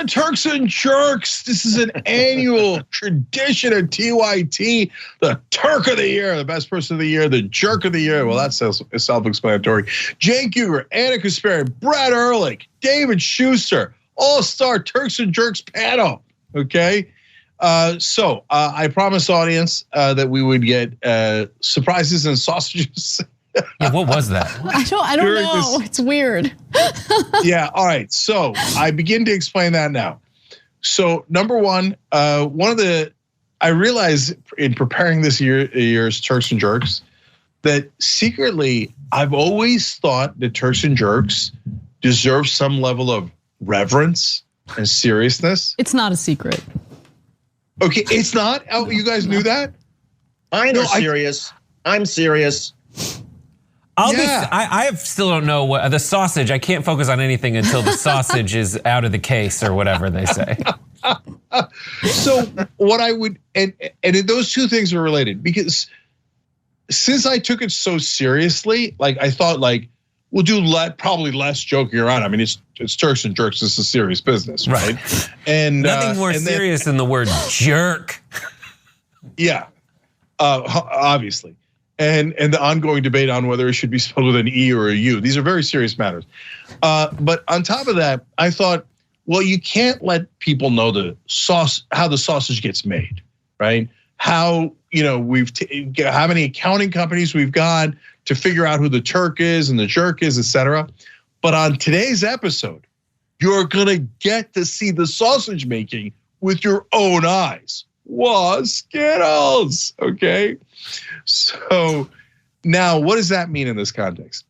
to Turks and Jerks. This is an annual tradition at TYT. The Turk of the Year, the best person of the year, the Jerk of the Year. Well, that's self-explanatory. Cenk Uygur, Anna Kasparian, Brad Erlich, David Shuster, all-star Turks and Jerks panel. Okay, so I promised audience that we would get surprises and sausages. Yeah, what was that? I don't know. It's weird. Yeah, all right. So I begin to explain that now. So number one, I realized in preparing this year's Turks and Jerks that secretly I've always thought that Turks and Jerks deserve some level of reverence and seriousness. It's not a secret. Okay, it's not. Oh, you guys knew that? I'm serious. I'm serious. I still don't know what the sausage. I can't focus on anything until the sausage is out of the case or whatever they say. So what I would, and those two things are related because since I took it so seriously, like I thought like we'll do probably less joking around. I mean, it's Turks and Jerks. This is serious business, right? And nothing more serious than the word jerk. Yeah, obviously. And the ongoing debate on whether it should be spelled with an E or a U. These are very serious matters. But on top of that, I thought, well, you can't let people know how the sausage gets made, right? How how many accounting companies we've got to figure out who the Turk is and the Jerk is, et cetera. But on today's episode, you're gonna get to see the sausage making with your own eyes. Whoa, Skittles, okay? So now what does that mean in this context?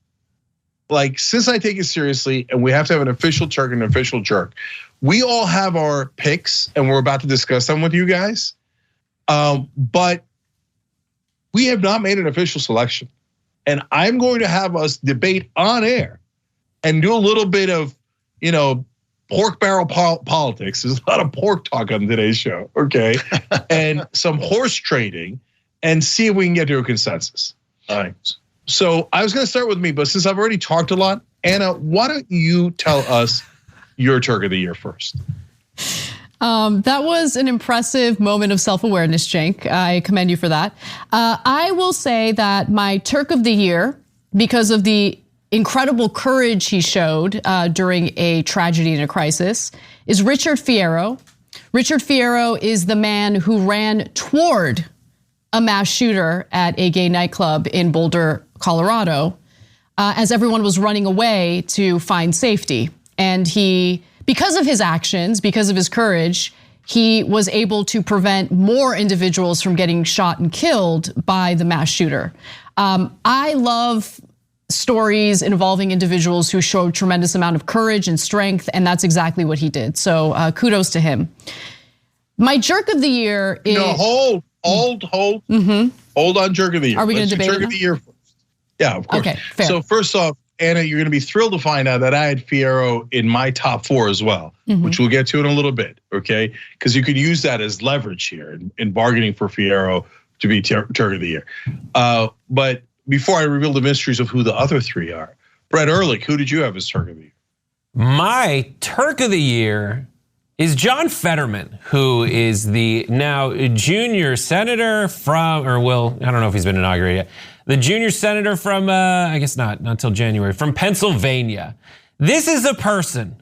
Like, since I take it seriously and we have to have an official Turk and an official Jerk, we all have our picks and we're about to discuss them with you guys. But we have not made an official selection. And I'm going to have us debate on air and do a little bit of, pork barrel politics. There's a lot of pork talk on today's show, okay? And some horse trading and see if we can get to a consensus. All right. So I was gonna start with me, but since I've already talked a lot, Anna, why don't you tell us your Turk of the Year first? That was an impressive moment of self-awareness, Cenk. I commend you for that. I will say that my Turk of the Year, because of the incredible courage he showed during a tragedy and a crisis, is Richard Fierro. Richard Fierro is the man who ran toward a mass shooter at a gay nightclub in Boulder, Colorado, as everyone was running away to find safety. And he, because of his actions, because of his courage, he was able to prevent more individuals from getting shot and killed by the mass shooter. I love stories involving individuals who show tremendous amount of courage and strength, and that's exactly what he did. So kudos to him. My Jerk of the Year is— hold on, Jerk of the Year. Are we going to debate Jerk of the Year first? Yeah, of course. Okay, fair. So first off, Anna, you're going to be thrilled to find out that I had Fierro in my top 4 as well, which we'll get to in a little bit, okay? Because you could use that as leverage here in bargaining for Fierro to be Turk of the Year. But before I reveal the mysteries of who the other 3 are, Brett Erlich, who did you have as Turk of the Year? My Turk of the Year is John Fetterman, who is the now junior senator from, I don't know if he's been inaugurated yet. The junior senator from, I guess not until January, from Pennsylvania. This is a person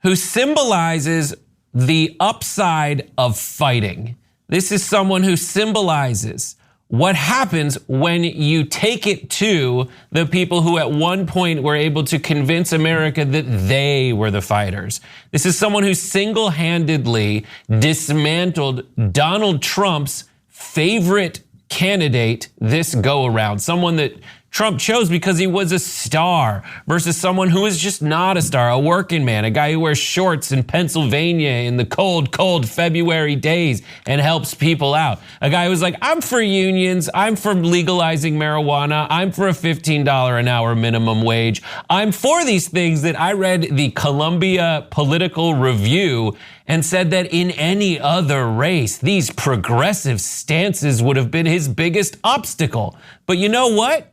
who symbolizes the upside of fighting. This is someone who symbolizes what happens when you take it to the people who at one point were able to convince America that they were the fighters. This is someone who single-handedly dismantled Donald Trump's favorite candidate this go around, someone that Trump chose because he was a star versus someone who is just not a star, a working man, a guy who wears shorts in Pennsylvania in the cold, cold February days and helps people out. A guy who's like, I'm for unions, I'm for legalizing marijuana, I'm for a $15 an hour minimum wage. I'm for these things that I read the Columbia Political Review and said that in any other race, these progressive stances would have been his biggest obstacle. But you know what?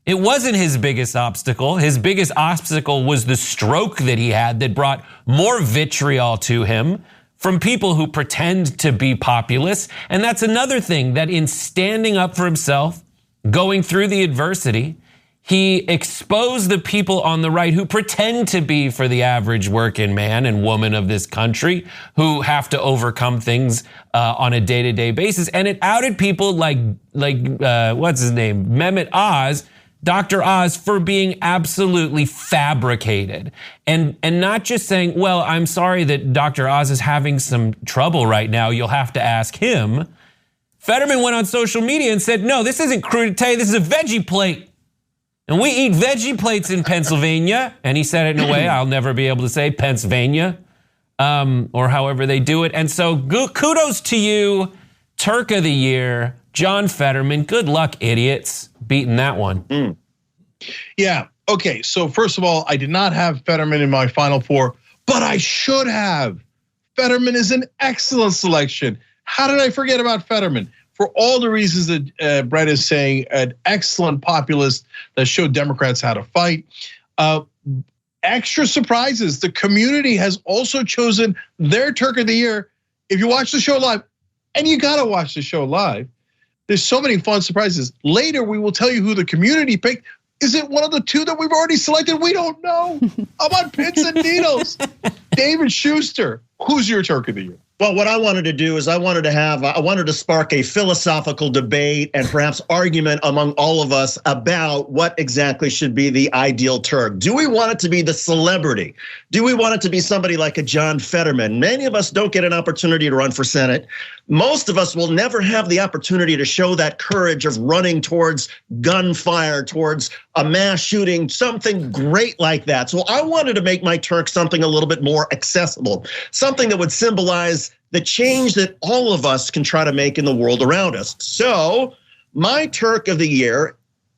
It wasn't his biggest obstacle. His biggest obstacle was the stroke that he had that brought more vitriol to him from people who pretend to be populist. And that's another thing, that in standing up for himself, going through the adversity, he exposed the people on the right who pretend to be for the average working man and woman of this country, who have to overcome things on a day-to-day basis. And it outed people like what's his name, Mehmet Oz, Dr. Oz, for being absolutely fabricated. And not just saying, well, I'm sorry that Dr. Oz is having some trouble right now, you'll have to ask him. Fetterman went on social media and said, no, this isn't crudité, this is a veggie plate. And we eat veggie plates in Pennsylvania. And he said it in a way I'll never be able to say, Pennsylvania, or however they do it. And so kudos to you, Turk of the Year, John Fetterman. Good luck, idiots, beating that one. Yeah, okay, so first of all, I did not have Fetterman in my Final Four, but I should have. Fetterman is an excellent selection. How did I forget about Fetterman? For all the reasons that Brett is saying, an excellent populist that showed Democrats how to fight. Extra surprises, the community has also chosen their Turk of the Year. If you watch the show live, and you gotta watch the show live, there's so many fun surprises. Later, we will tell you who the community picked. Is it one of the two that we've already selected? We don't know. I'm on pins and needles. David Shuster, who's your Turk of the Year? Well, what I wanted to do is I wanted to spark a philosophical debate and perhaps argument among all of us about what exactly should be the ideal Turk. Do we want it to be the celebrity? Do we want it to be somebody like a John Fetterman? Many of us don't get an opportunity to run for Senate. Most of us will never have the opportunity to show that courage of running towards gunfire, towards a mass shooting, something great like that. So I wanted to make my Turk something a little bit more accessible, something that would symbolize the change that all of us can try to make in the world around us. So my Turk of the Year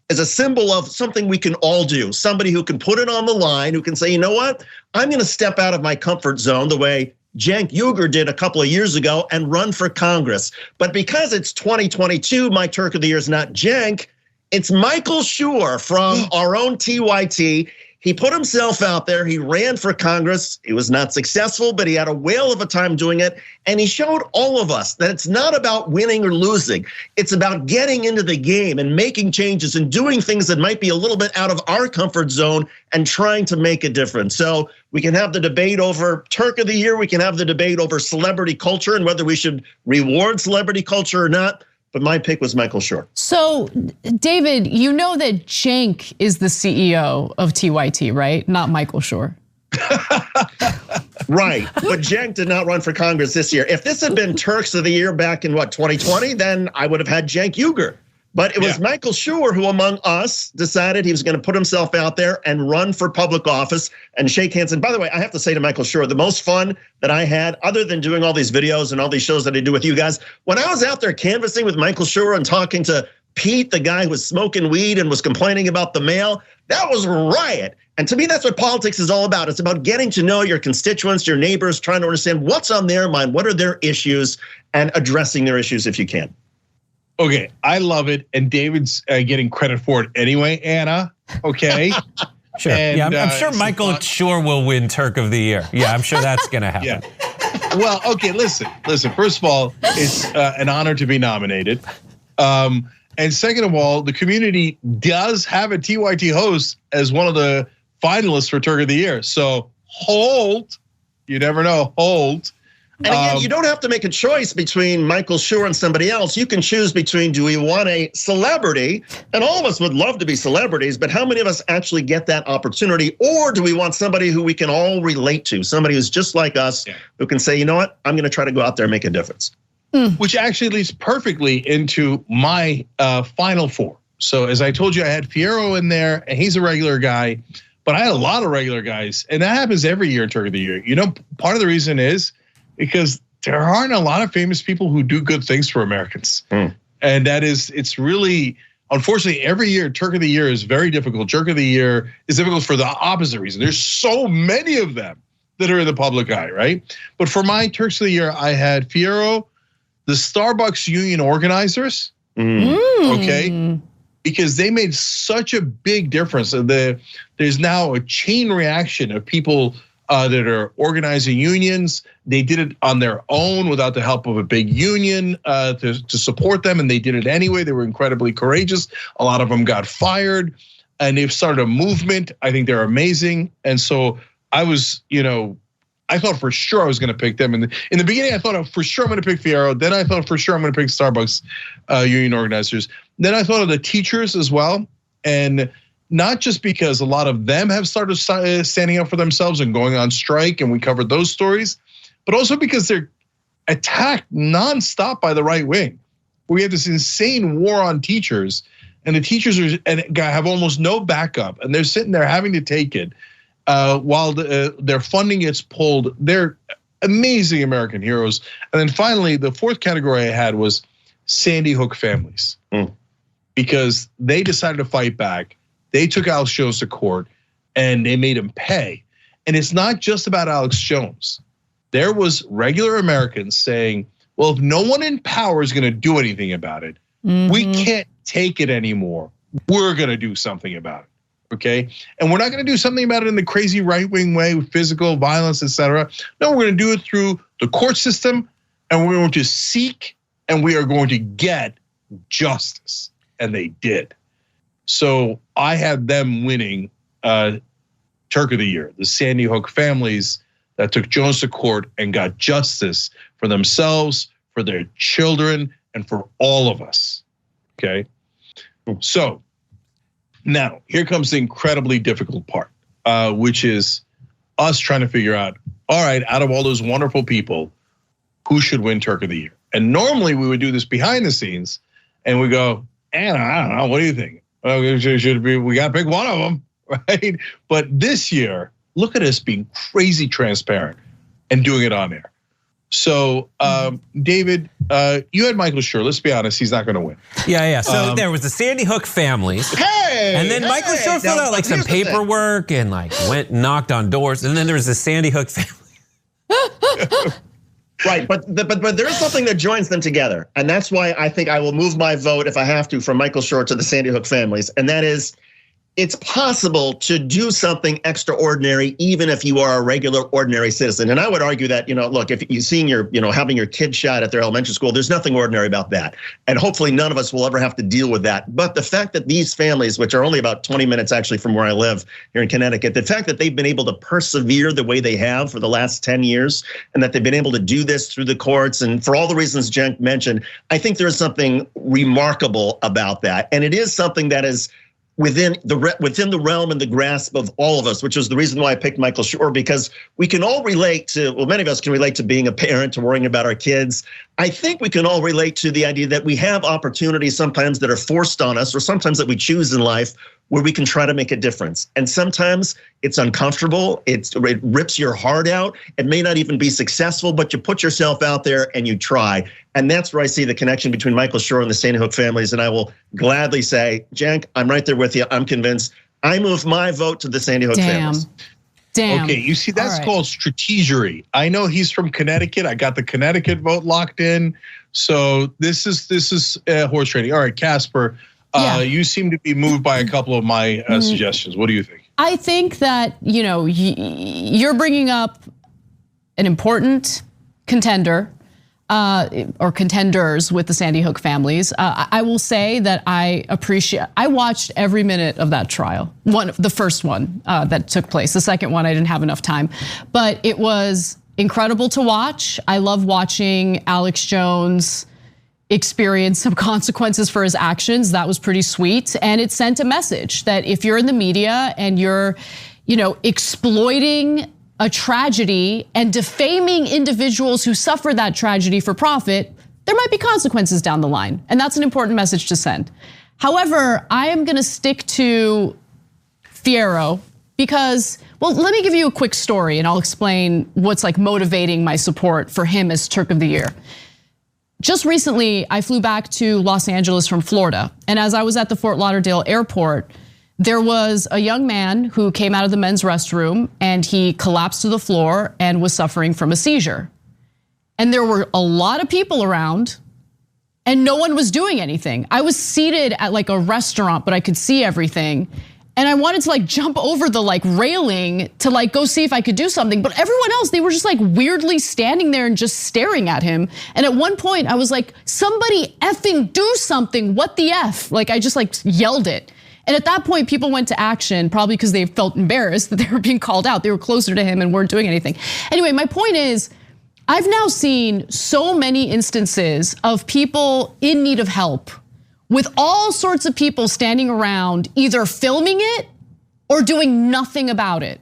is a symbol of something we can all do, somebody who can put it on the line, who can say, you know what, I'm gonna step out of my comfort zone the way Cenk Uygur did a couple of years ago and run for Congress. But because it's 2022, my Turk of the Year is not Cenk, it's Michael Schur from our own TYT. He put himself out there, he ran for Congress, he was not successful, but he had a whale of a time doing it. And he showed all of us that it's not about winning or losing. It's about getting into the game and making changes and doing things that might be a little bit out of our comfort zone and trying to make a difference. So we can have the debate over Turk of the Year, we can have the debate over celebrity culture and whether we should reward celebrity culture or not. But my pick was Michael Schur. So, David, you know that Cenk is the CEO of TYT, right? Not Michael Schur. Right, but Cenk did not run for Congress this year. If this had been Turks of the Year back in 2020, then I would have had Cenk Uygur. But it was Michael Schur who, among us, decided he was going to put himself out there and run for public office and shake hands. And by the way, I have to say to Michael Schur, the most fun that I had, other than doing all these videos and all these shows that I do with you guys, when I was out there canvassing with Michael Schur and talking to Pete, the guy who was smoking weed and was complaining about the mail, that was a riot. And to me, that's what politics is all about. It's about getting to know your constituents, your neighbors, trying to understand what's on their mind, what are their issues, and addressing their issues if you can. Okay, I love it, and David's getting credit for it anyway, Anna, okay? Sure, and, I'm sure Michael Schur will win Turk of the Year. Yeah, I'm sure that's gonna happen. Yeah. Well, okay, listen, first of all, it's an honor to be nominated. And second of all, the community does have a TYT host as one of the finalists for Turk of the Year. So hold, you never know, hold. And again, you don't have to make a choice between Michael Schur and somebody else. You can choose between, do we want a celebrity? And all of us would love to be celebrities, but how many of us actually get that opportunity? Or do we want somebody who we can all relate to? Somebody who's just like us, who can say, you know what, I'm gonna try to go out there and make a difference. Which actually leads perfectly into my Final Four. So as I told you, I had Fierro in there, and he's a regular guy, but I had a lot of regular guys, and that happens every year in Turk of the Year. You know, part of the reason is because there aren't a lot of famous people who do good things for Americans. And that is, it's really, unfortunately, every year, Turk of the Year is very difficult. Turk of the Year is difficult for the opposite reason. There's so many of them that are in the public eye, right? But for my Turks of the Year, I had Fierro, the Starbucks union organizers, okay? because they made such a big difference. There's now a chain reaction of people that are organizing unions. They did it on their own without the help of a big union to support them, and they did it anyway. They were incredibly courageous. A lot of them got fired, and they've started a movement. I think they're amazing, and so I was, I thought for sure I was going to pick them. In the beginning, I thought for sure I'm going to pick Fierro. Then I thought for sure I'm going to pick Starbucks union organizers. Then I thought of the teachers as well, and not just because a lot of them have started standing up for themselves and going on strike, and we covered those stories, but also because they're attacked nonstop by the right wing. We have this insane war on teachers, and the teachers have almost no backup, and they're sitting there having to take it while their funding gets pulled. They're amazing American heroes. And then finally, the fourth category I had was Sandy Hook families, because they decided to fight back. They took Alex Jones to court and they made him pay. And it's not just about Alex Jones. There was regular Americans saying, well, if no one in power is gonna do anything about it, we can't take it anymore. We're gonna do something about it, okay? And we're not gonna do something about it in the crazy right-wing way with physical violence, etc. No, we're gonna do it through the court system, and we're going to seek and we are going to get justice. And they did. So I had them winning Turk of the Year, the Sandy Hook families that took Jones to court and got justice for themselves, for their children, and for all of us, okay? So now here comes the incredibly difficult part, which is us trying to figure out, all right, out of all those wonderful people, who should win Turk of the Year? And normally we would do this behind the scenes and we go, Anna, I don't know, what do you think? Well, we got to pick one of them, right? But this year, look at us being crazy transparent and doing it on air. So, David, you had Michael Schur. Let's be honest, he's not going to win. Yeah. So there was the Sandy Hook families. And then Michael Schur filled out like some paperwork and like went and knocked on doors. And then there was the Sandy Hook family. Right, but there is something that joins them together, and that's why I think I will move my vote, if I have to, from Michael Schur to the Sandy Hook families, and that is, it's possible to do something extraordinary even if you are a regular, ordinary citizen. And I would argue that, look, if you're seeing having your kid shot at their elementary school, there's nothing ordinary about that. And hopefully none of us will ever have to deal with that. But the fact that these families, which are only about 20 minutes actually from where I live here in Connecticut, the fact that they've been able to persevere the way they have for the last 10 years, and that they've been able to do this through the courts, and for all the reasons Cenk mentioned, I think there is something remarkable about that. And it is something that is within the realm and the grasp of all of us, which is the reason why I picked Michael Schur, because we can all relate to, well, many of us can relate to being a parent, to worrying about our kids. I think we can all relate to the idea that we have opportunities sometimes that are forced on us, or sometimes that we choose in life, where we can try to make a difference. And sometimes it's uncomfortable, it rips your heart out, it may not even be successful, but you put yourself out there and you try. And that's where I see the connection between Michael Schur and the Sandy Hook families. And I will gladly say, Cenk, I'm right there with you, I'm convinced. I move my vote to the Sandy Hook families. Damn. Okay, you see, that's called strategery. I know he's from Connecticut. I got the Connecticut vote locked in. So this is horse trading. All right, Casper, you seem to be moved by a couple of my suggestions. What do you think? I think that, you're bringing up an important contender or contenders with the Sandy Hook families. I will say that I watched every minute of that trial. The first one that took place. The second one, I didn't have enough time, but it was incredible to watch. I love watching Alex Jones experience some consequences for his actions. That was pretty sweet. And it sent a message that if you're in the media and you're, exploiting a tragedy and defaming individuals who suffer that tragedy for profit, there might be consequences down the line. And that's an important message to send. However, I am gonna stick to Fierro because, well, let me give you a quick story and I'll explain what's like motivating my support for him as Turk of the Year. Just recently, I flew back to Los Angeles from Florida. And as I was at the Fort Lauderdale airport, there was a young man who came out of the men's restroom and he collapsed to the floor and was suffering from a seizure. And there were a lot of people around and no one was doing anything. I was seated at like a restaurant, but I could see everything. And I wanted to like jump over the like railing to like go see if I could do something. But everyone else, they were just like weirdly standing there and just staring at him. And at one point I was like, somebody effing do something, what the F? Like I just like yelled it. And at that point people went to action, probably because they felt embarrassed that they were being called out. They were closer to him and weren't doing anything. Anyway, my point is, I've now seen so many instances of people in need of help with all sorts of people standing around either filming it or doing nothing about it.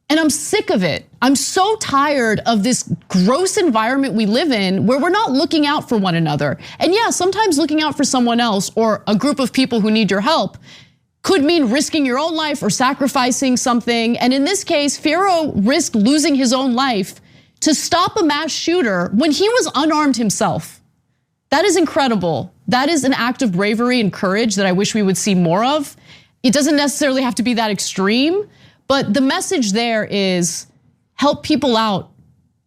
And I'm sick of it. I'm so tired of this gross environment we live in where we're not looking out for one another. And yeah, sometimes looking out for someone else or a group of people who need your help could mean risking your own life or sacrificing something. And in this case, Fierro risked losing his own life to stop a mass shooter when he was unarmed himself. That is incredible. That is an act of bravery and courage that I wish we would see more of. It doesn't necessarily have to be that extreme, but the message there is help people out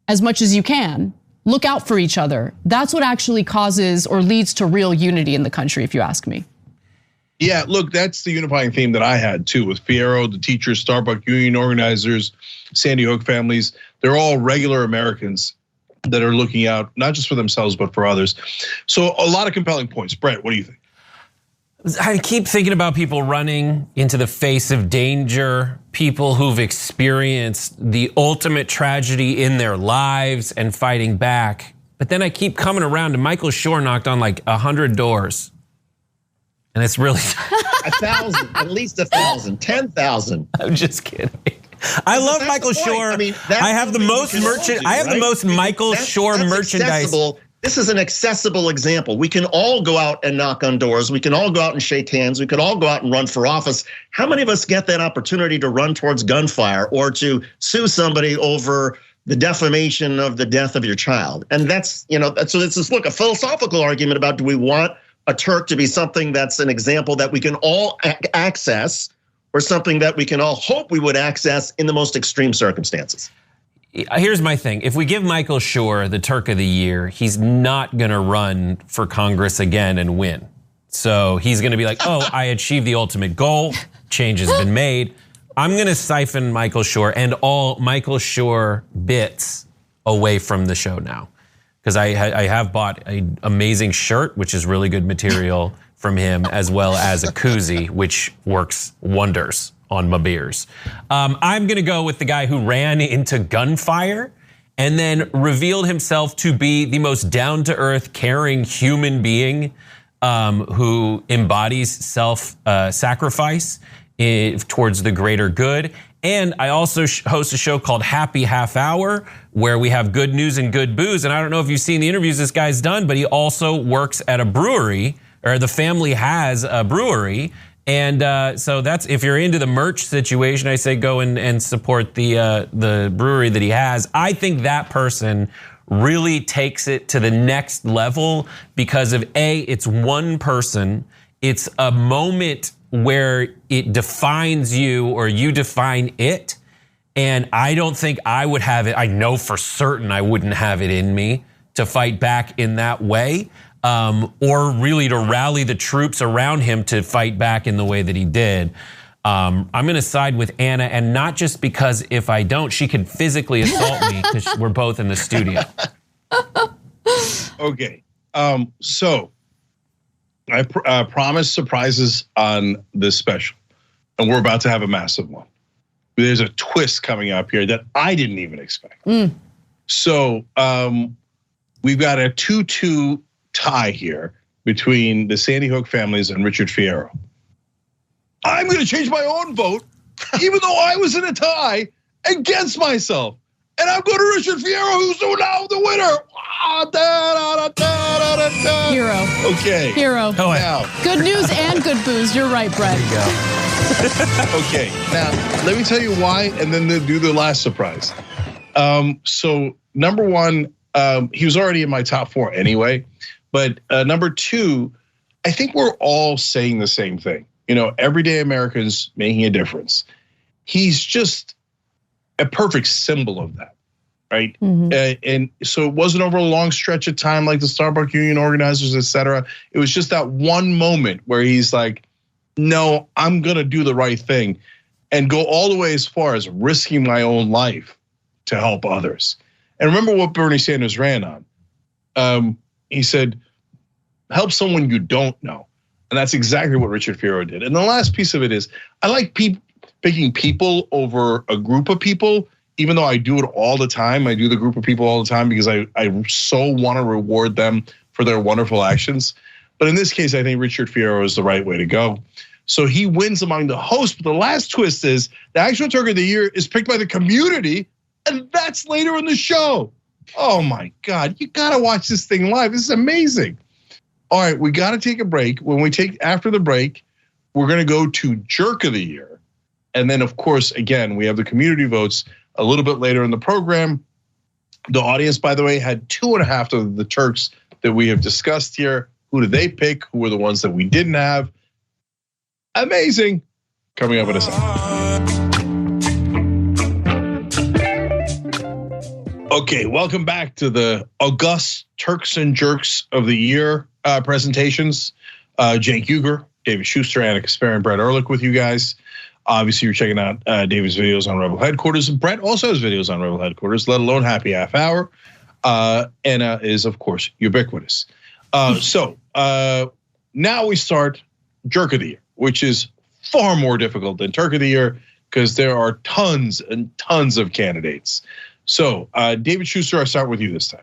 as much as you can. Look out for each other. That's what actually causes or leads to real unity in the country, if you ask me. Yeah, look, that's the unifying theme that I had too with Fierro, the teachers, Starbucks union organizers, Sandy Hook families. They're all regular Americans that are looking out, not just for themselves, but for others. So a lot of compelling points. Brett, what do you think? I keep thinking about people running into the face of danger, people who've experienced the ultimate tragedy in their lives and fighting back. But then I keep coming around to Michael Shore knocked on like 100 doors. And it's really 1,000, at least 1,000, 10,000. I'm just kidding. I love Michael Shore. I mean, I have the most merchant. I have the most Michael Shore merchandise. Accessible. This is an accessible example. We can all go out and knock on doors. We can all go out and shake hands. We can all go out and run for office. How many of us get that opportunity to run towards gunfire or to sue somebody over the defamation of the death of your child? And that's, so it's this, look, a philosophical argument about, do we want a Turk to be something that's an example that we can all access, or something that we can all hope we would access in the most extreme circumstances? Here's my thing. If we give Michael Shore the Turk of the Year, he's not gonna run for Congress again and win. So he's gonna be like, oh, I achieved the ultimate goal. Change has been made. I'm gonna siphon Michael Shore and all Michael Shore bits away from the show now. Because I have bought an amazing shirt, which is really good material from him, as well as a koozie, which works wonders on my beers. I'm gonna go with the guy who ran into gunfire and then revealed himself to be the most down-to-earth, caring human being who embodies self-sacrifice towards the greater good. And I also host a show called Happy Half Hour, where we have good news and good booze. And I don't know if you've seen the interviews this guy's done, but he also works at a brewery, or the family has a brewery. And so that's, if you're into the merch situation, I say go and support the brewery that he has. I think that person really takes it to the next level because of it's one person, it's a moment where it defines you or you define it. And I don't think I would have it. I know for certain I wouldn't have it in me to fight back in that way, or really to rally the troops around him to fight back in the way that he did. I'm gonna side with Anna, and not just because if I don't, she could physically assault me because we're both in the studio. Okay, so I promised surprises on this special, and we're about to have a massive one. There's a twist coming up here that I didn't even expect. So we've got a 2-2 tie here between the Sandy Hook families and Richard Fierro. I'm gonna change my own vote, even though I was in a tie, against myself. And I'm going to Richard Fierro, who's now the winner. Hero. Okay. Hero. Now. Good news and good booze. You're right, Brett. There you go. Okay, now let me tell you why, and then do the last surprise. So number one, he was already in my top 4 anyway, but number 2, I think we're all saying the same thing. Everyday Americans making a difference. He's just a perfect symbol of that. right? And so it wasn't over a long stretch of time like the Starbucks union organizers, et cetera. It was just that one moment where he's like, no, I'm gonna do the right thing and go all the way as far as risking my own life to help others. And remember what Bernie Sanders ran on. He said, help someone you don't know. And that's exactly what Richard Fierro did. And the last piece of it is, I like picking people over a group of people, even though I do it all the time. I do the group of people all the time because I so want to reward them for their wonderful actions. But in this case, I think Richard Fierro is the right way to go. So he wins among the hosts. But the last twist is the actual Turk of the Year is picked by the community, and that's later in the show. Oh my God, you gotta watch this thing live. This is amazing. All right, we gotta take a break. After the break, we're gonna go to Jerk of the Year. And then of course, again, we have the community votes a little bit later in the program. The audience, by the way, had 2.5 of the Turks that we have discussed here. Who did they pick? Who were the ones that we didn't have? Amazing. Coming up in a second. Okay, welcome back to the august Turks and Jerks of the Year presentations. Cenk Uygur, David Shuster, Anna Kasparian, Brett Erlich with you guys. Obviously, you're checking out David's videos on Rebel Headquarters. And Brett also has videos on Rebel Headquarters, let alone Happy Half Hour. Anna is, of course, ubiquitous. So now we start Jerk of the Year, which is far more difficult than Turk of the Year because there are tons and tons of candidates. So David Shuster, I'll start with you this time.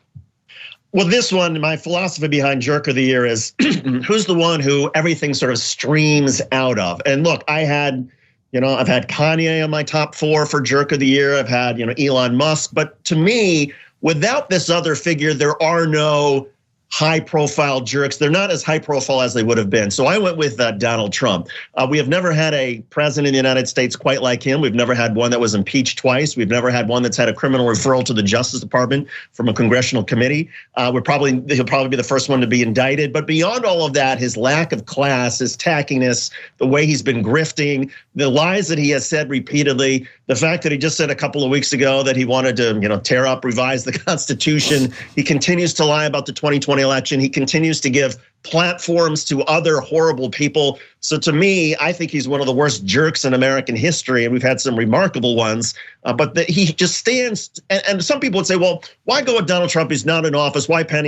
Well, this one, my philosophy behind Jerk of the Year is who's the one who everything sort of streams out of. And look, I've had Kanye on my top 4 for Jerk of the Year. I've had, Elon Musk. But to me, without this other figure, there are no high-profile jerks. They're not as high-profile as they would have been. So I went with Donald Trump. We have never had a president in the United States quite like him. We've never had one that was impeached twice. We've never had one that's had a criminal referral to the Justice Department from a congressional committee. He'll probably be the first one to be indicted. But beyond all of that, his lack of class, his tackiness, the way he's been grifting, the lies that he has said repeatedly, the fact that he just said a couple of weeks ago that he wanted to, tear up, revise the Constitution. He continues to lie about the 2020 election. He continues to give platforms to other horrible people. So to me, I think he's one of the worst jerks in American history, and we've had some remarkable ones. But he just stands, and some people would say, well, why go with Donald Trump? He's not in office. Why pay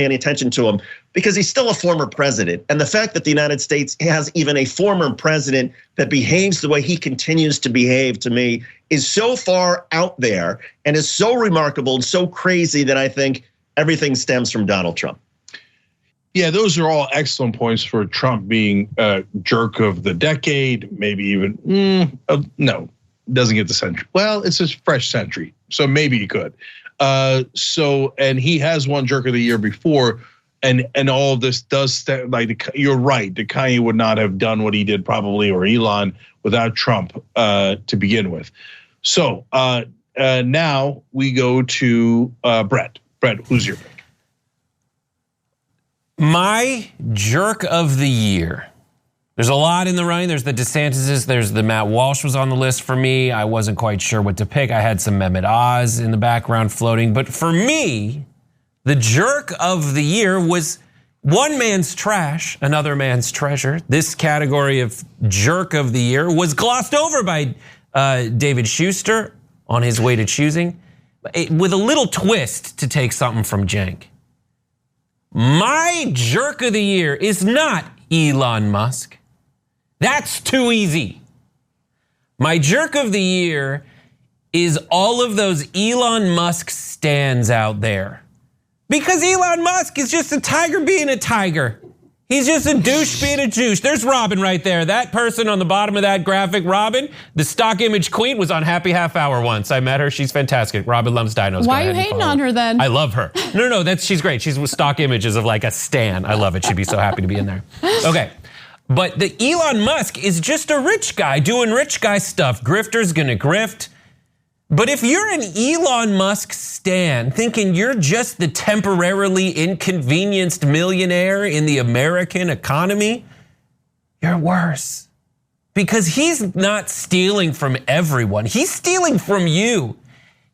any attention to him? Because he's still a former president. And the fact that the United States has even a former president that behaves the way he continues to behave, to me, is so far out there and is so remarkable and so crazy that I think everything stems from Donald Trump. Yeah, those are all excellent points for Trump being a jerk of the decade, maybe even, no, doesn't get the century. Well, it's a fresh century, so maybe he could. And he has won Jerk of the Year before, and all of this does, you're right, that Kanye would not have done what he did probably, or Elon, without Trump to begin with. So now we go to Brett. Brett, who's your pick? My Jerk of the Year. There's a lot in the running. There's the DeSantis's. There's the Matt Walsh was on the list for me. I wasn't quite sure what to pick. I had some Mehmet Oz in the background floating. But for me, the Jerk of the Year was one man's trash, another man's treasure. This category of Jerk of the Year was glossed over by David Shuster on his way to choosing, with a little twist to take something from Cenk. My Jerk of the Year is not Elon Musk. That's too easy. My Jerk of the Year is all of those Elon Musk stans out there. Because Elon Musk is just a tiger being a tiger. He's just a douche being a douche. There's Robin right there. That person on the bottom of that graphic, Robin, the stock image queen, was on Happy Half Hour once. I met her. She's fantastic. Robin loves dinos. Why are you hating on her then? I love her. No, she's great. She's with stock images of like a stan. I love it. She'd be so happy to be in there. Okay. But the Elon Musk is just a rich guy doing rich guy stuff. Grifter's gonna grift. But if you're an Elon Musk stan thinking you're just the temporarily inconvenienced millionaire in the American economy, you're worse. Because he's not stealing from everyone. He's stealing from you.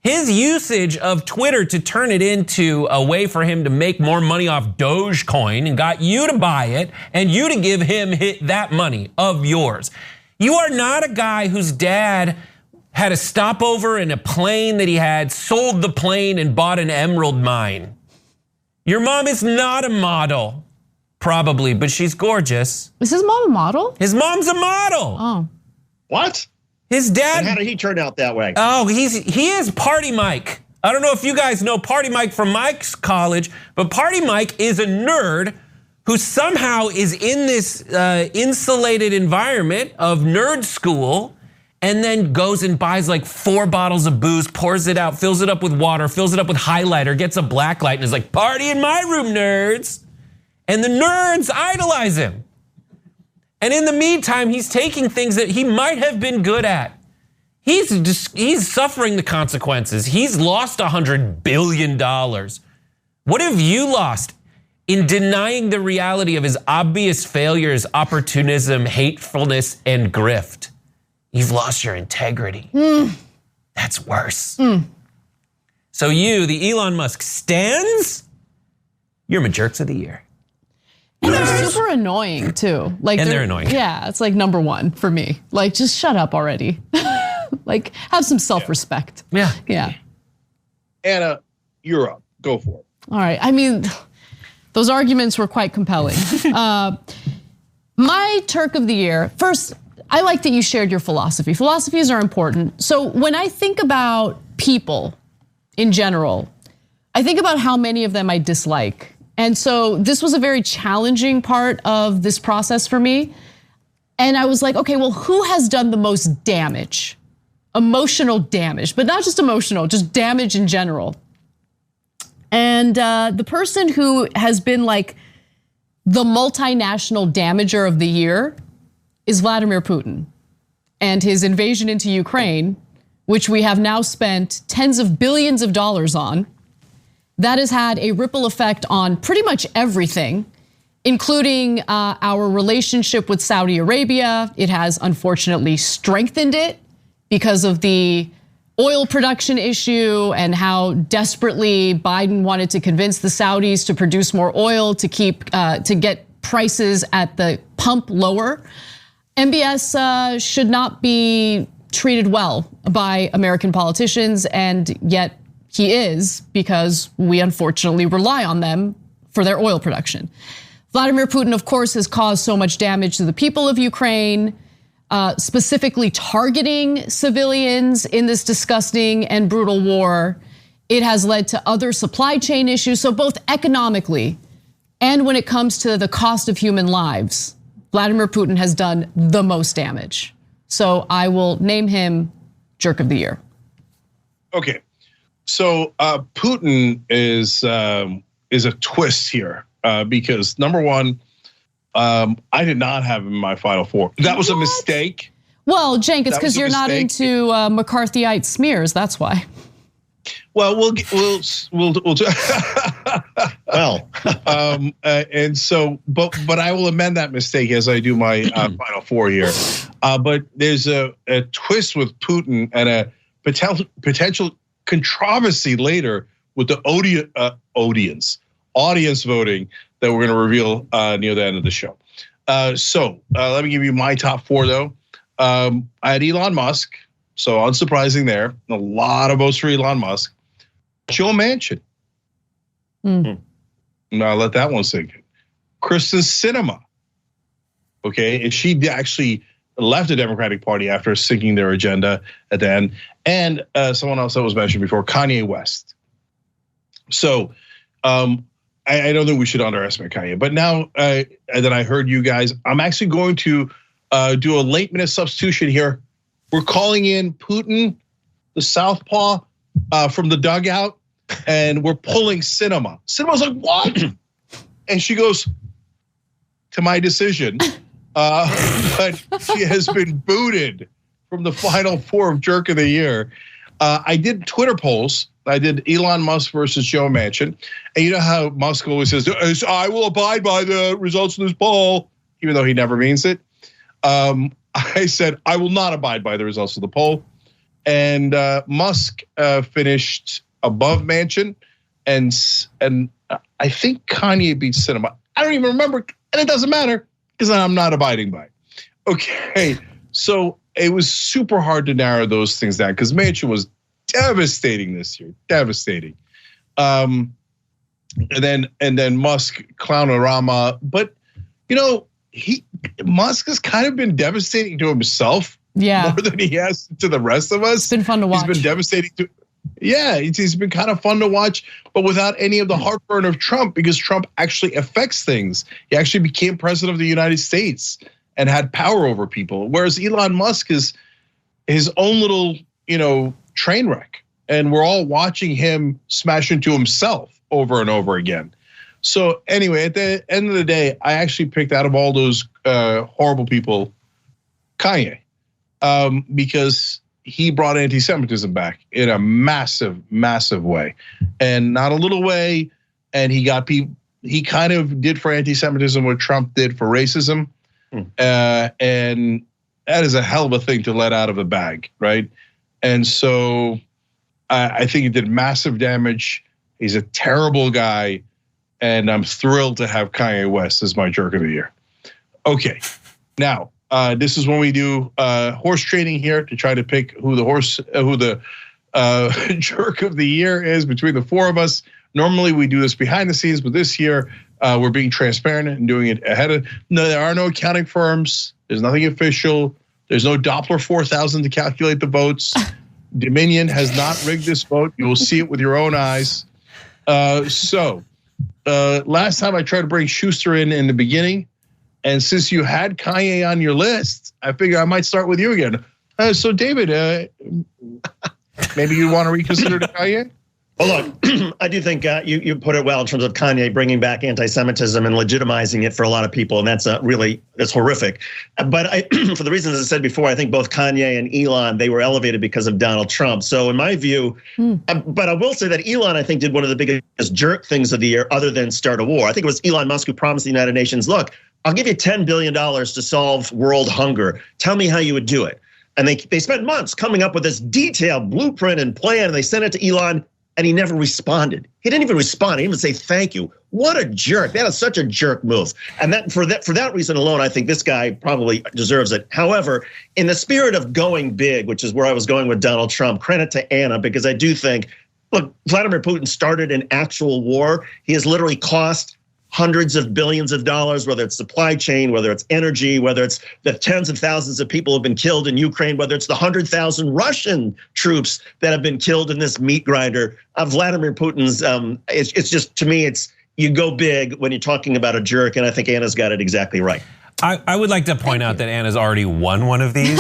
His usage of Twitter to turn it into a way for him to make more money off Dogecoin and got you to buy it and you to give him that money of yours. You are not a guy whose dad had a stopover in a plane that he had, sold the plane and bought an emerald mine. Your mom is not a model, probably, but she's gorgeous. Is his mom a model? His mom's a model. Oh. What? His dad. And how did he turn out that way? Oh, he is Party Mike. I don't know if you guys know Party Mike from Mike's college, but Party Mike is a nerd who somehow is in this insulated environment of nerd school and then goes and buys like 4 bottles of booze, pours it out, fills it up with water, fills it up with highlighter, gets a black light and is like, party in my room, nerds. And the nerds idolize him. And in the meantime, he's taking things that he might have been good at. He's suffering the consequences. He's lost $100 billion. What have you lost in denying the reality of his obvious failures, opportunism, hatefulness, and grift? You've lost your integrity. That's worse. So you, the Elon Musk stans, you're my jerks of the year. And they're super annoying too. Like, and they're annoying. Yeah, it's like number one for me. Like, just shut up already. Like, have some self-respect. Yeah. Anna, you're up. Go for it. All right. I mean, those arguments were quite compelling. My Turk of the year. First, I like that you shared your philosophy. Philosophies are important. So when I think about people in general, I think about how many of them I dislike. And so this was a very challenging part of this process for me. And I was like, okay, well, who has done the most damage? Emotional damage, but not just emotional, just damage in general. And the person who has been like the multinational damager of the year is Vladimir Putin and his invasion into Ukraine, which we have now spent tens of billions of dollars on. That has had a ripple effect on pretty much everything, including our relationship with Saudi Arabia. It has unfortunately strengthened it because of the oil production issue and how desperately Biden wanted to convince the Saudis to produce more oil to get prices at the pump lower. MBS should not be treated well by American politicians, and yet he is, because we unfortunately rely on them for their oil production. Vladimir Putin, of course, has caused so much damage to the people of Ukraine, specifically targeting civilians in this disgusting and brutal war. It has led to other supply chain issues. So both economically and when it comes to the cost of human lives, Vladimir Putin has done the most damage. So I will name him Jerk of the Year. Okay. So Putin is a twist here because number one, I did not have him in my Final Four. That was a mistake. Well, Cenk, it's because you're not into McCarthyite smears. That's why. Well, we'll well, and so, but I will amend that mistake as I do my Final Four here. But there's a twist with Putin and a potential controversy later with the audience voting that we're going to reveal near the end of the show. So let me give you my top 4 though. I had Elon Musk, so unsurprising there. A lot of votes for Elon Musk. Joe Manchin. Now let that one sink in. Kristen Sinema. Okay, and she actually left the Democratic Party after sinking their agenda at the end. And someone else that was mentioned before, Kanye West. So I don't think we should underestimate Kanye. But now that I heard you guys, I'm actually going to do a late minute substitution here. We're calling in Putin, the southpaw, from the dugout, and we're pulling Sinema. Cinema's like, what? And she goes, to my decision. But she has been booted from the Final Four of Jerk of the Year. I did Twitter polls. I did Elon Musk versus Joe Manchin. And you know how Musk always says, I will abide by the results of this poll, even though he never means it. I said, I will not abide by the results of the poll. and Musk finished above Manchin, and I think Kanye beat Sinema. I don't even remember, and it doesn't matter because I'm not abiding by it. Okay, so it was super hard to narrow those things down because Manchin was devastating this year, devastating. And then Musk clownorama, but Musk has kind of been devastating to himself more than he has to the rest of us. It's been fun to watch. He's been devastating to. Yeah, he's been kind of fun to watch, but without any of the heartburn of Trump, because Trump actually affects things. He actually became president of the United States and had power over people, whereas Elon Musk is his own little, train wreck, and we're all watching him smash into himself over and over again. So anyway, at the end of the day, I actually picked out of all those horrible people, Kanye, because he brought anti-Semitism back in a massive, massive way, and not a little way. And he got people. He kind of did for anti-Semitism what Trump did for racism, and that is a hell of a thing to let out of the bag, right? And so I think he did massive damage. He's a terrible guy, and I'm thrilled to have Kanye West as my jerk of the year. Okay, now. This is when we do horse trading here to try to pick who the jerk of the year is between the four of us. Normally we do this behind the scenes, but this year we're being transparent and doing it ahead of. No, there are no accounting firms. There's nothing official. There's no Doppler 4000 to calculate the votes. Dominion has not rigged this vote. You will see it with your own eyes. So last time I tried to bring Shuster in the beginning. And since you had Kanye on your list, I figure I might start with you again. So David, maybe you want to reconsider Kanye? Well, look, I do think you put it well in terms of Kanye bringing back anti-Semitism and legitimizing it for a lot of people, and that's horrific. But for the reasons I said before, I think both Kanye and Elon, they were elevated because of Donald Trump. So in my view, but I will say that Elon, I think, did one of the biggest jerk things of the year, other than start a war. I think it was Elon Musk who promised the United Nations, look, I'll give you $10 billion to solve world hunger. Tell me how you would do it. And they spent months coming up with this detailed blueprint and plan, and they sent it to Elon, and he never responded. He didn't even respond. He didn't even say thank you. What a jerk. That is such a jerk move. And that for that reason alone, I think this guy probably deserves it. However, in the spirit of going big, which is where I was going with Donald Trump, credit to Anna, because I do think, look, Vladimir Putin started an actual war. He has literally cost hundreds of billions of dollars, whether it's supply chain, whether it's energy, whether it's the tens of thousands of people who have been killed in Ukraine, whether it's the 100,000 Russian troops that have been killed in this meat grinder. Vladimir Putin's, it's just, to me, it's you go big when you're talking about a jerk, and I think Anna's got it exactly right. I would like to point out that Anna's already won one of these.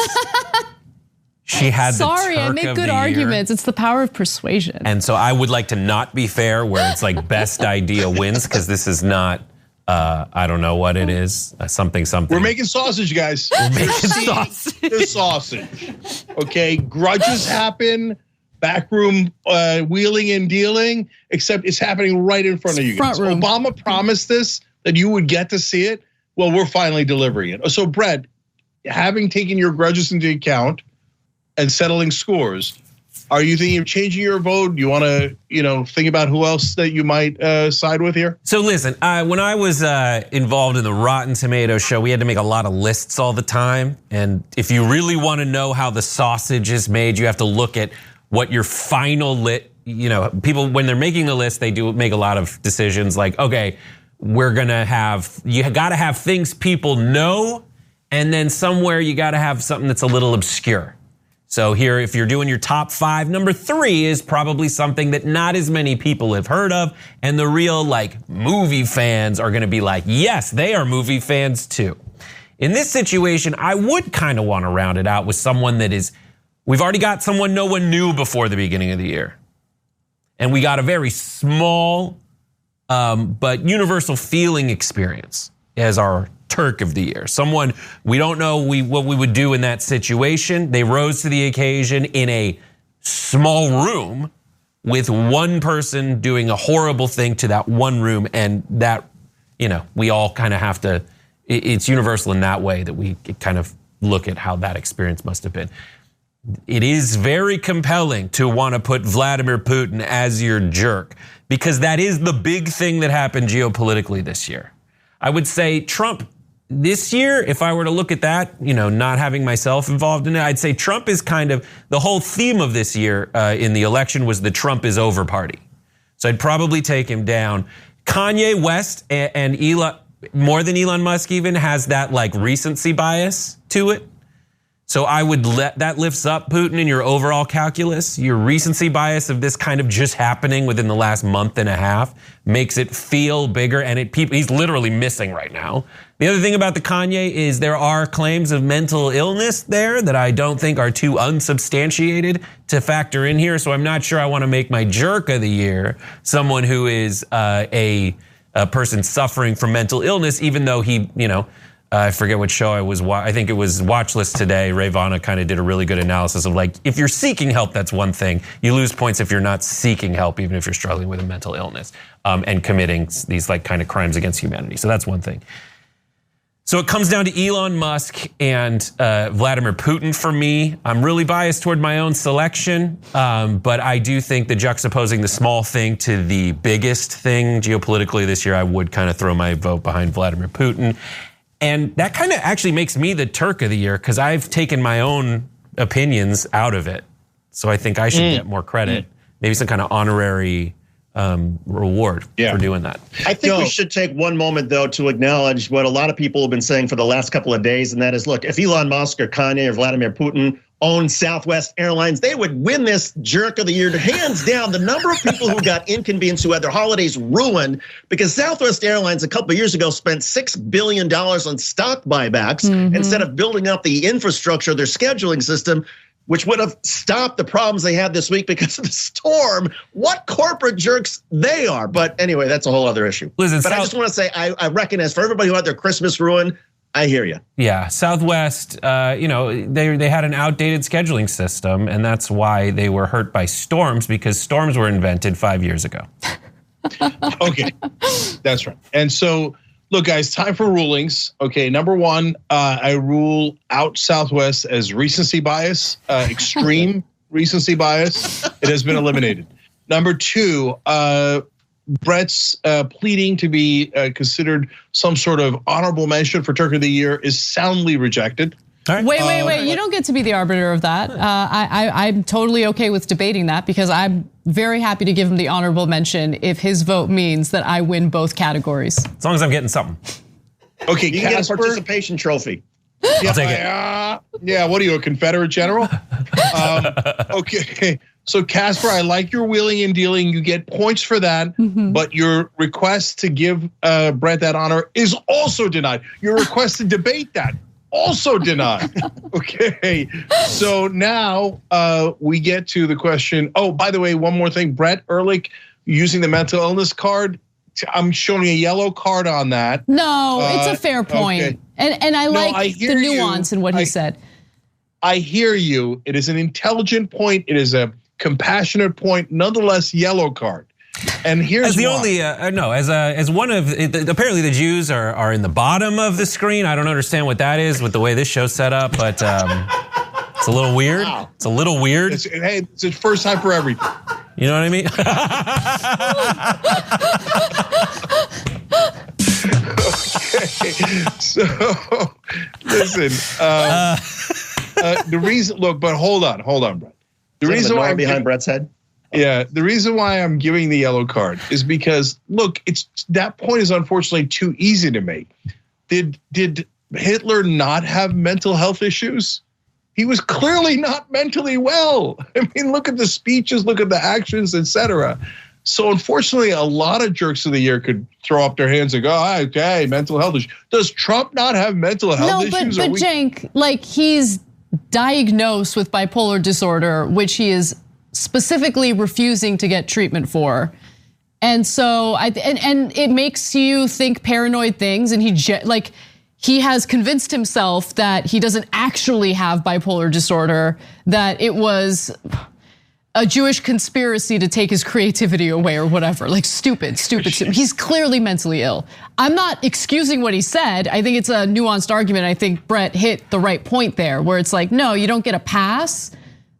She had Sorry, I make good arguments. It's the power of persuasion. And so I would like to not be fair where it's like best idea wins, because this is not, I don't know what it is, something. We're making sausage, guys. We're making sausage. The sausage. Okay, grudges happen, backroom wheeling and dealing, except it's happening right in front of you guys. Obama promised this, that you would get to see it. Well, we're finally delivering it. So Brett, having taken your grudges into account, and settling scores, are you thinking of changing your vote? Do you want to, think about who else that you might side with here? So listen, when I was involved in the Rotten Tomatoes show, we had to make a lot of lists all the time. And if you really want to know how the sausage is made, you have to look at what your final people, when they're making the list, they do make a lot of decisions like, okay, you got to have things people know, and then somewhere you got to have something that's a little obscure. So here, if you're doing your top 5, number 3 is probably something that not as many people have heard of. And the real movie fans are gonna be like, yes, they are movie fans too. In this situation, I would kind of want to round it out with someone we've already got someone no one knew before the beginning of the year. And we got a very small, but universal feeling experience as our Turk of the year. Someone we don't know what we would do in that situation. They rose to the occasion in a small room with one person doing a horrible thing to that one room, and that, we all kind of have to, it's universal in that way that we kind of look at how that experience must have been. it is very compelling to want to put Vladimir Putin as your jerk, because that is the big thing that happened geopolitically this year. I would say Trump this year, if I were to look at that, not having myself involved in it, I'd say Trump is kind of the whole theme of this year in the election was the Trump is over party. So I'd probably take him down. Kanye West and Elon, more than Elon Musk even, has that like recency bias to it. So I would that lifts up Putin in your overall calculus. Your recency bias of this kind of just happening within the last month and a half makes it feel bigger, and he's literally missing right now. The other thing about the Kanye is there are claims of mental illness there that I don't think are too unsubstantiated to factor in here. So I'm not sure I want to make my jerk of the year someone who is a person suffering from mental illness, even though he, I forget what show I think it was Watchlist today. Ray Vana kind of did a really good analysis of like, if you're seeking help, that's one thing. You lose points if you're not seeking help, even if you're struggling with a mental illness and committing these like kind of crimes against humanity. So that's one thing. So it comes down to Elon Musk and Vladimir Putin for me. I'm really biased toward my own selection, but I do think that juxtaposing the small thing to the biggest thing geopolitically this year, I would kind of throw my vote behind Vladimir Putin. And that kind of actually makes me the Turk of the year because I've taken my own opinions out of it. So I think I should get more credit, maybe some kind of honorary reward for doing that. I think we should take one moment, though, to acknowledge what a lot of people have been saying for the last couple of days, and that is, look, if Elon Musk or Kanye or Vladimir Putin owned Southwest Airlines, they would win this jerk of the year. Hands down, the number of people who got inconvenienced, who had their holidays ruined, because Southwest Airlines a couple of years ago spent $6 billion on stock buybacks instead of building up the infrastructure, their scheduling system, which would have stopped the problems they had this week because of the storm. What corporate jerks they are. But anyway, that's a whole other issue. Listen, but I just want to say, I recognize for everybody who had their Christmas ruined, I hear you. Yeah, Southwest, they had an outdated scheduling system, and that's why they were hurt by storms, because storms were invented 5 years ago. Okay, that's right. And so, look, guys, time for rulings. Okay, number one, I rule out Southwest as recency bias, extreme recency bias. It has been eliminated. Number two, Brett's pleading to be considered some sort of honorable mention for Turk of the Year is soundly rejected. Right. Wait. You don't get to be the arbiter of that. I'm totally okay with debating that because I'm very happy to give him the honorable mention if his vote means that I win both categories. As long as I'm getting something. Okay, you can get a participation trophy. I'll take it. Yeah, what are you, a Confederate general? Okay. So Casper, I like your wheeling and dealing. You get points for that, but your request to give Brett that honor is also denied. Your request to debate that, also denied. Okay, so now we get to the question. Oh, by the way, one more thing, Brett Erlich using the mental illness card. I'm showing a yellow card on that. No, it's a fair point. Okay. And I like the nuance in what he said. I hear you. It is an intelligent point. It is a compassionate point, nonetheless, yellow card. And here's as the why. only as one of apparently the Jews are in the bottom of the screen. I don't understand what that is with the way this show's set up, but it's a little weird. Wow. It's a little weird. It's the first time for everything. You know what I mean? Okay. So listen, the reason. Look, but hold on, Brett. The reason why I'm behind Brett's head. Yeah, the reason why I'm giving the yellow card is because look, that point is unfortunately too easy to make. Did Hitler not have mental health issues? He was clearly not mentally well. I mean, look at the speeches, look at the actions, etc. So unfortunately, a lot of jerks of the year could throw up their hands and go, okay, mental health issues. Does Trump not have mental health issues? No, but Cenk, like he's diagnosed with bipolar disorder, which he is specifically refusing to get treatment for. And so and it makes you think paranoid things, and he has convinced himself that he doesn't actually have bipolar disorder, that it was a Jewish conspiracy to take his creativity away or whatever. Like stupid. He's clearly mentally ill. I'm not excusing what he said. I think it's a nuanced argument. I think Brett hit the right point there where it's like, no, you don't get a pass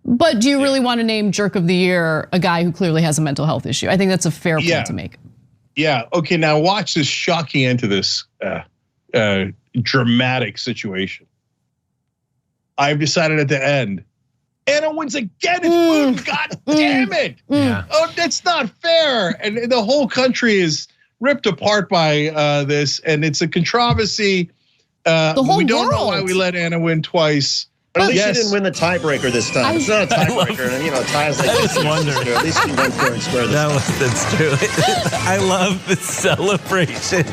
But do you really want to name Jerk of the Year a guy who clearly has a mental health issue? I think that's a fair point to make. Yeah. Okay. Now watch this shocking end to this dramatic situation. I've decided at the end, Anna wins again. It's Putin. God damn it! Yeah. Oh, that's not fair. And the whole country is ripped apart by this, and it's a controversy. The whole we don't know world. why we let Anna win twice. But at least she didn't win the tiebreaker this time. It's not a tiebreaker, and ties like this. At least she went fair and square this time. That's true. I love the celebration.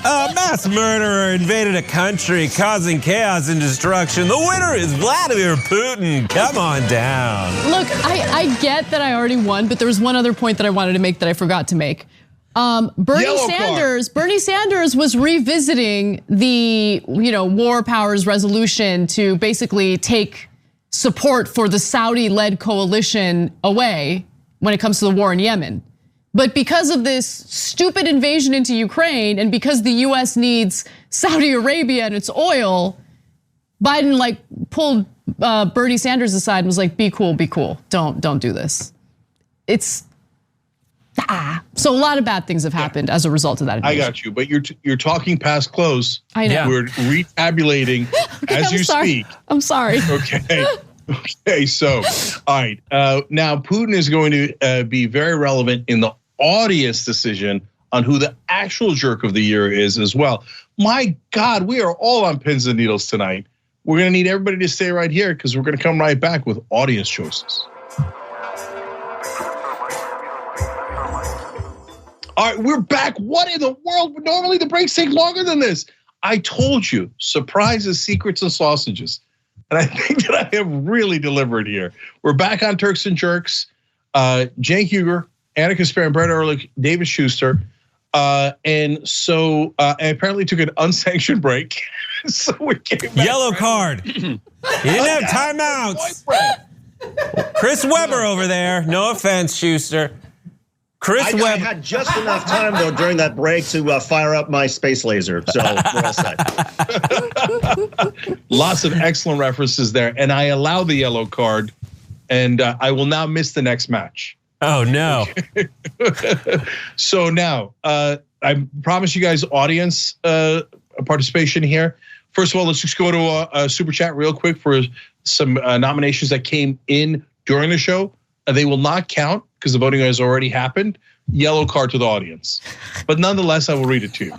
A mass murderer invaded a country, causing chaos and destruction. The winner is Vladimir Putin. Come on down. Look, I get that I already won, but there was one other point that I wanted to make that I forgot to make. Bernie Sanders was revisiting the war powers resolution to basically take support for the Saudi-led coalition away when it comes to the war in Yemen. But because of this stupid invasion into Ukraine and because the US needs Saudi Arabia and its oil, Biden pulled Bernie Sanders aside and was like, be cool. Don't do this. So a lot of bad things have happened as a result of that invasion. I got you, but you're talking past close. I know. We're retabulating as you speak. I'm sorry. Okay, so, all right. Now, Putin is going to be very relevant in the audience decision on who the actual jerk of the year is as well. My God, we are all on pins and needles tonight. We're going to need everybody to stay right here because we're going to come right back with audience choices. All right, we're back. What in the world? Normally the breaks take longer than this. I told you, surprises, secrets, and sausages. And I think that I have really delivered here. We're back on Turks and Jerks. Cenk Uygur, Anna Kasparian, Brett Erlich, David Shuster. And so I apparently took an unsanctioned break. So we came back. Yellow card. You didn't have timeouts. Chris Webber over there. No offense, Schuster. I had just enough time though during that break to fire up my space laser, so we're all set. Lots of excellent references there, and I allow the yellow card, and I will now miss the next match. Oh no! So now I promise you guys audience participation here. First of all, let's just go to a super chat real quick for some nominations that came in during the show. They will not count because the voting has already happened. Yellow card to the audience. But nonetheless, I will read it to you.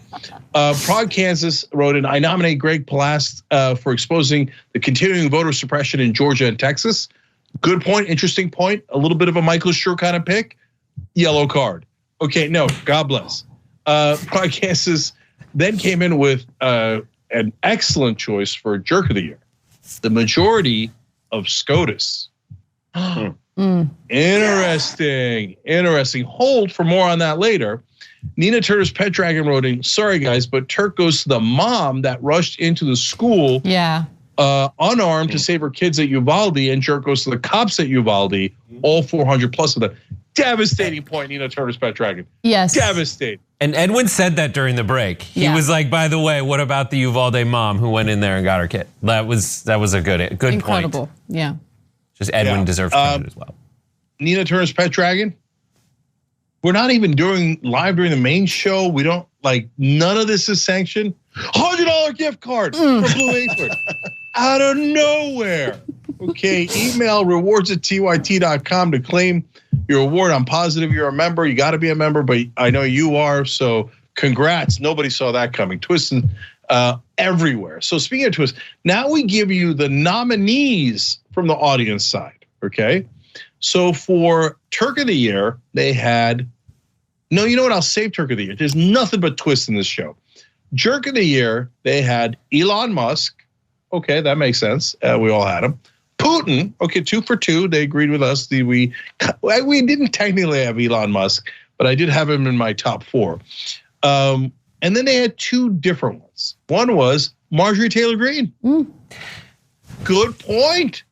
Prague, Kansas wrote in, I nominate Greg Palast for exposing the continuing voter suppression in Georgia and Texas. Good point, interesting point. A little bit of a Michael Schur kind of pick. Yellow card. Okay, no, God bless. Prague, Kansas then came in with an excellent choice for Jerk of the Year. The majority of SCOTUS. Interesting. Hold for more on that later. Nina Turner's Pet Dragon wrote in, sorry guys, but Turk goes to the mom that rushed into the school unarmed to save her kids at Uvalde, and Jerk goes to the cops at Uvalde, all 400 plus of them. Devastating point, Nina Turner's Pet Dragon. Yes. Devastating. And Edwin said that during the break. He was like, by the way, what about the Uvalde mom who went in there and got her kid? That was a good Incredible. point. Yeah. Just Edwin deserves credit as well. Nina Turner's Pet Dragon. We're not even doing live during the main show. We don't none of this is sanctioned. $100 gift card for Blue Apron out of nowhere. Okay, email rewards@tyt.com to claim your award. I'm positive you're a member. You got to be a member, but I know you are. So congrats. Nobody saw that coming. Twisting everywhere. So speaking of twists, now we give you the nominees from the audience side. Okay. So for Turk of the Year, they had, no, you know what? I'll save Turk of the Year. There's nothing but twists in this show. Jerk of the Year, they had Elon Musk. Okay, that makes sense. We all had him. Putin, okay, 2 for 2. They agreed with us. We didn't technically have Elon Musk, but I did have him in my top 4. And then they had 2 different ones. One was Marjorie Taylor Greene. Good point.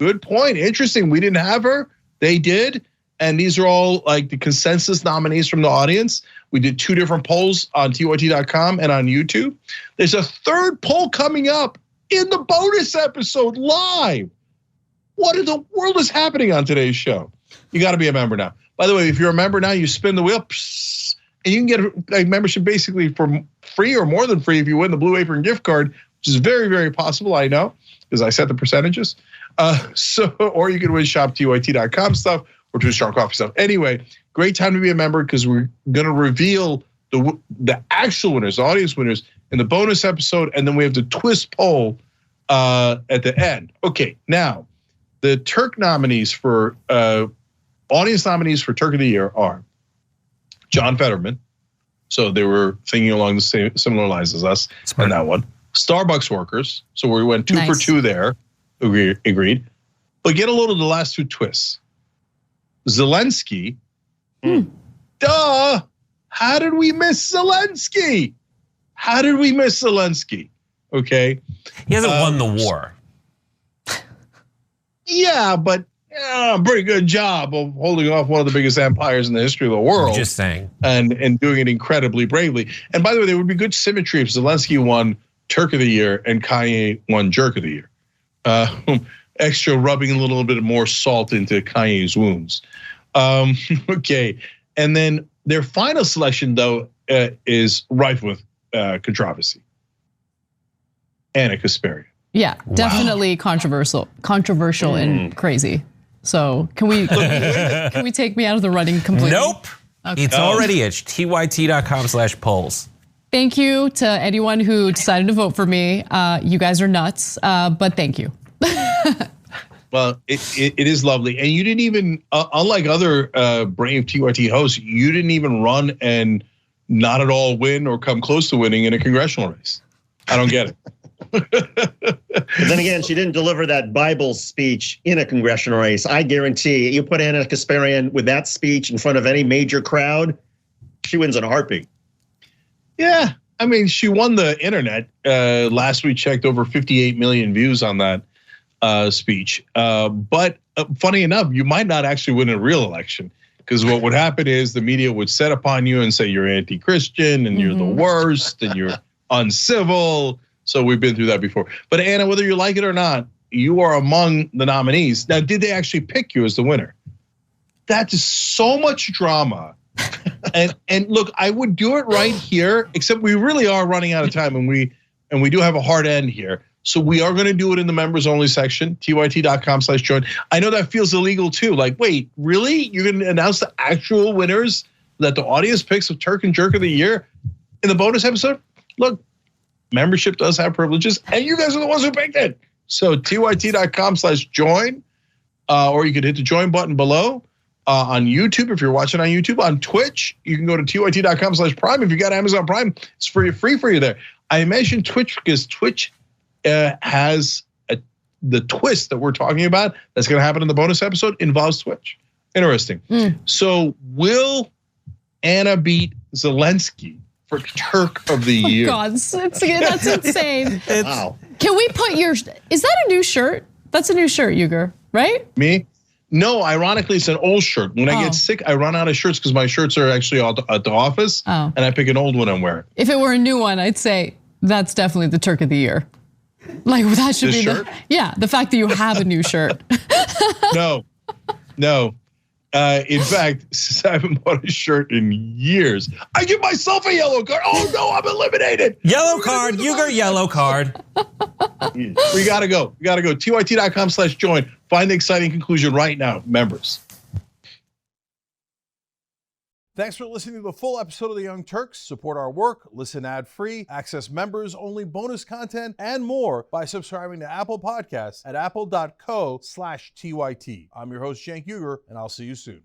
Interesting. We didn't have her. They did. And these are all the consensus nominees from the audience. We did 2 different polls on TYT.com and on YouTube. There's a 3rd poll coming up in the bonus episode live. what in the world is happening on today's show? You got to be a member now. By the way, if you're a member now, you spin the wheel, and you can get a membership basically for free or more than free if you win the Blue Apron gift card, which is very, very possible, I know, because I set the percentages. Or you can win shop TYT.com stuff or Too Strong Coffee stuff. Anyway, great time to be a member because we're going to reveal the actual winners, the audience winners, in the bonus episode, and then we have the twist poll at the end. Okay, now the Turk nominees for audience nominees for Turk of the Year are John Fetterman. So they were thinking along the same similar lines as us on that one. Starbucks workers. So we went 2 for 2 there. Agreed. But get a load of the last 2 twists. Zelensky. Duh. How did we miss Zelensky? Okay. He hasn't won the war. Yeah, but pretty good job of holding off one of the biggest empires in the history of the world. Just saying. And doing it incredibly bravely. And by the way, there would be good symmetry if Zelensky won Turk of the Year and Kanye won Jerk of the Year. Extra rubbing a little bit more salt into Kanye's wounds. Okay, and then their final selection though is rife with controversy. Anna Kasparian. Yeah, definitely controversial and crazy. So can we take me out of the running completely? Nope. Okay. It's already at tyt.com/polls. Thank you to anyone who decided to vote for me. You guys are nuts, but thank you. Well, it is lovely. And you didn't even, unlike other brave TYT hosts, you didn't even run and not at all win or come close to winning in a congressional race. I don't get it. But then again, she didn't deliver that Bible speech in a congressional race. I guarantee you put Anna Kasparian with that speech in front of any major crowd, she wins in a heartbeat. Yeah, I mean, she won the internet. Last we checked, over 58 million views on that speech. But funny enough, you might not actually win a real election because what would happen is the media would set upon you and say you're anti-Christian and you're the worst and you're uncivil. So we've been through that before. But Anna, whether you like it or not, you are among the nominees. Now, did they actually pick you as the winner? That is so much drama. And look, I would do it right here, except we really are running out of time and we do have a hard end here. So we are going to do it in the members only section, tyt.com/join. I know that feels illegal too. Like, wait, really? You're going to announce the actual winners that the audience picks of Turk and Jerk of the Year in the bonus episode? Look, membership does have privileges and you guys are the ones who picked it. So tyt.com/join, or you could hit the join button below. On YouTube, if you're watching on YouTube, on Twitch, you can go to tyt.com/prime. If you got Amazon Prime, it's free for you there. I mentioned Twitch because Twitch has the twist that we're talking about that's going to happen in the bonus episode involves Twitch. Interesting. So will Anna beat Zelensky for Turk of the Year? Oh God, that's insane. Wow. Can we put is that a new shirt? That's a new shirt, Uygur, right? Me? No, ironically, it's an old shirt. When I get sick, I run out of shirts because my shirts are actually at the office, and I pick an old one and wear it. If it were a new one, I'd say that's definitely the Turk of the Year. Like that should be shirt? the fact that you have a new shirt. No. In fact, since I haven't bought a shirt in years, I give myself a yellow card. Oh no, I'm eliminated. Yellow card, Uygur, yellow card. We gotta go. tyt.com/join. Find the exciting conclusion right now, members. Thanks for listening to the full episode of The Young Turks. Support our work, listen ad-free, access members-only bonus content, and more by subscribing to Apple Podcasts at apple.co/TYT. I'm your host, Cenk Uygur, and I'll see you soon.